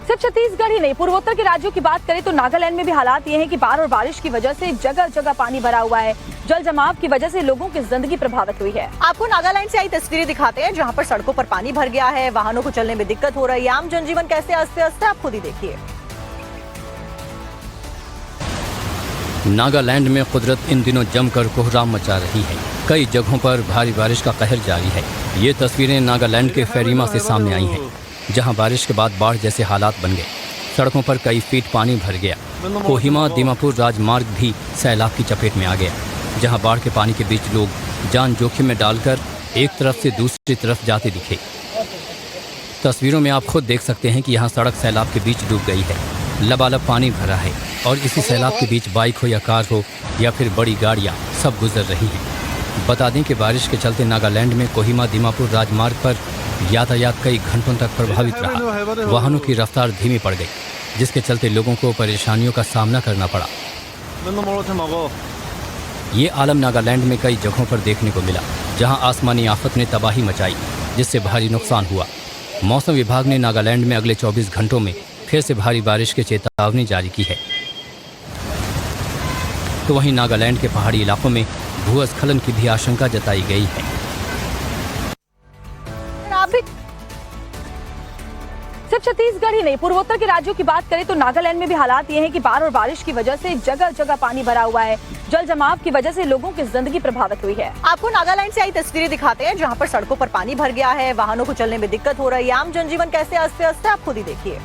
सिर्फ छत्तीसगढ़ ही नहीं, पूर्वोत्तर के राज्यों की बात करें तो नागालैंड में भी हालात ये हैं कि बाढ़ और बारिश की वजह से जगह जगह पानी भरा हुआ है। जल जमाव की वजह से लोगों की जिंदगी प्रभावित हुई है। आपको नागालैंड से आई तस्वीरें दिखाते हैं, जहां पर सड़कों पर पानी भर गया है, वाहनों को चलने में दिक्कत हो रही है। आम जनजीवन कैसे अस्त व्यस्त है, आप खुद ही देखिए। नागालैंड में कुदरत इन दिनों जमकर कोहराम मचा रही है। कई जगहों पर भारी बारिश का कहर जारी है। ये तस्वीरें नागालैंड के फेरीमा से सामने आई हैं, जहां बारिश के बाद बाढ़ जैसे हालात बन गए। सड़कों पर कई फीट पानी भर गया। कोहिमा दीमापुर राजमार्ग भी सैलाब की चपेट में आ गया, जहां बाढ़ के पानी के बीच लोग जान जोखिम में डालकर एक तरफ से दूसरी तरफ जाते दिखे। तस्वीरों में आप खुद देख सकते हैं कि यहाँ सड़क सैलाब के बीच डूब गई है। लबालब पानी भरा है और इसी सैलाब के बीच बाइक हो या कार हो या फिर बड़ी गाड़ियाँ सब गुजर रही हैं। बता दें कि बारिश के चलते नागालैंड में कोहिमा दीमापुर राजमार्ग पर यातायात कई घंटों तक प्रभावित रहा। वाहनों की रफ्तार धीमी पड़ गई, जिसके चलते लोगों को परेशानियों का सामना करना पड़ा। ये आलम नागालैंड में कई जगहों पर देखने को मिला, जहां आसमानी आफत ने तबाही मचाई, जिससे भारी नुकसान हुआ। मौसम विभाग ने नागालैंड में अगले 24 घंटों में फिर से भारी बारिश की चेतावनी जारी की है। तो वहीं नागालैंड के पहाड़ी इलाकों में भूस्खलन की भी आशंका जताई गई है। सिर्फ छत्तीसगढ़ ही नहीं, पूर्वोत्तर के राज्यों की बात करें तो नागालैंड में भी हालात ये हैं कि बाढ़ और बारिश की वजह से जगह जगह पानी भरा हुआ है। जल जमाव की वजह से लोगों की जिंदगी प्रभावित हुई है। आपको नागालैंड से आई तस्वीरें दिखाते हैं, जहां पर सड़कों पर पानी भर गया है, वाहनों को चलने में दिक्कत हो रही है। आम जनजीवन कैसे अस्त व्यस्त है, आप खुद ही देखिए।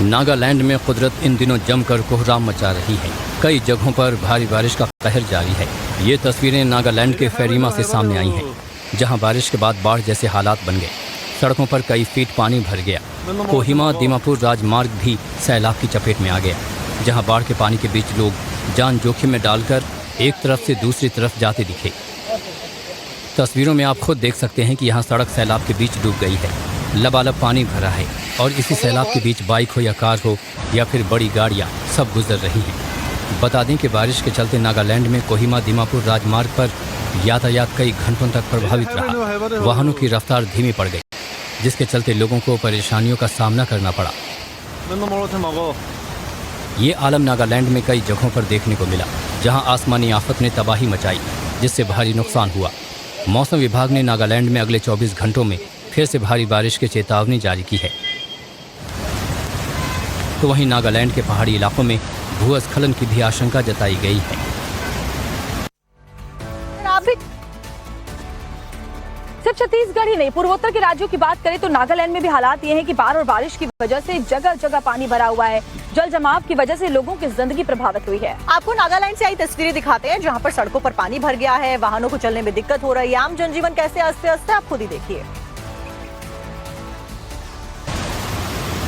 नागालैंड में कुदरत इन दिनों जमकर कोहराम मचा रही है। कई जगहों पर भारी बारिश का कहर जारी है। ये तस्वीरें नागालैंड के फेरीमा से सामने आई हैं, जहां बारिश के बाद बाढ़ जैसे हालात बन गए। सड़कों पर कई फीट पानी भर गया। कोहिमा दीमापुर राजमार्ग भी सैलाब की चपेट में आ गया, जहां बाढ़ के पानी के बीच लोग जान जोखिम में डालकर एक तरफ से दूसरी तरफ जाते दिखे। तस्वीरों में आप खुद देख सकते हैं कि यहाँ सड़क सैलाब के बीच डूब गई है। लबालब पानी भरा है और इसी सैलाब के बीच बाइक हो या कार हो या फिर बड़ी गाड़ियाँ सब गुजर रही हैं। बता दें कि बारिश के चलते नागालैंड में कोहिमा दीमापुर राजमार्ग पर यातायात कई घंटों तक प्रभावित रहा। वाहनों की रफ्तार धीमी पड़ गई, जिसके चलते लोगों को परेशानियों का सामना करना पड़ा। ये आलम नागालैंड में कई जगहों पर देखने को मिला, जहां आसमानी आफत ने तबाही मचाई, जिससे भारी नुकसान हुआ। मौसम विभाग ने नागालैंड में अगले 24 घंटों में फिर से भारी बारिश की चेतावनी जारी की है। तो वहीं नागालैंड के पहाड़ी इलाकों में भूस्खलन की भी आशंका जताई गई है। सिर्फ छत्तीसगढ़ ही नहीं, पूर्वोत्तर के राज्यों की बात करें तो नागालैंड में भी हालात ये हैं कि बाढ़ और बारिश की वजह से जगह जगह पानी भरा हुआ है। जल जमाव की वजह से लोगों की जिंदगी प्रभावित हुई है। आपको नागालैंड से आई तस्वीरें दिखाते हैं, जहां पर सड़कों पर पानी भर गया है, वाहनों को चलने में दिक्कत हो रही है। आम जनजीवन कैसे अस्त व्यस्त है, आप खुद ही देखिए।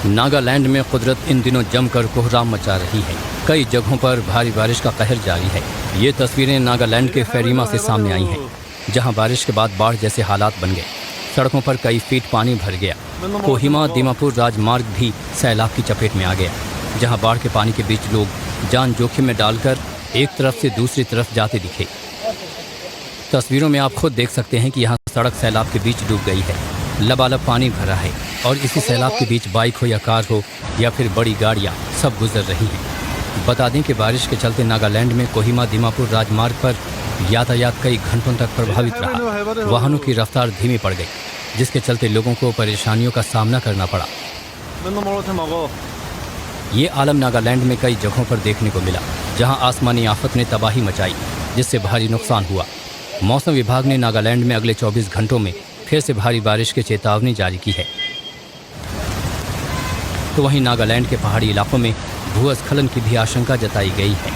नागालैंड में कुदरत इन दिनों जमकर कोहराम मचा रही है। कई जगहों पर भारी बारिश का कहर जारी है। ये तस्वीरें नागालैंड के फेरीमा से सामने आई हैं, जहां बारिश के बाद बाढ़ जैसे हालात बन गए। सड़कों पर कई फीट पानी भर गया। कोहिमा दीमापुर राजमार्ग भी सैलाब की चपेट में आ गया, जहां बाढ़ के पानी के बीच लोग जान जोखिम में डालकर एक तरफ से दूसरी तरफ जाते दिखे। तस्वीरों में आप खुद देख सकते हैं कि यहाँ सड़क सैलाब के बीच डूब गई है। लबालब पानी भरा है और इसी सैलाब के बीच बाइक हो या कार हो या फिर बड़ी गाड़ियाँ सब गुजर रही हैं। बता दें कि बारिश के चलते नागालैंड में कोहिमा दीमापुर राजमार्ग पर यातायात कई घंटों तक प्रभावित रहा। वाहनों की रफ्तार धीमी पड़ गई, जिसके चलते लोगों को परेशानियों का सामना करना पड़ा। ये आलम नागालैंड में कई जगहों पर देखने को मिला, जहां आसमानी आफत ने तबाही मचाई, जिससे भारी नुकसान हुआ। मौसम विभाग ने नागालैंड में अगले 24 घंटों में फिर से भारी बारिश की चेतावनी जारी की है। तो वहीं नागालैंड के पहाड़ी इलाकों में भूस्खलन की भी आशंका जताई गई है।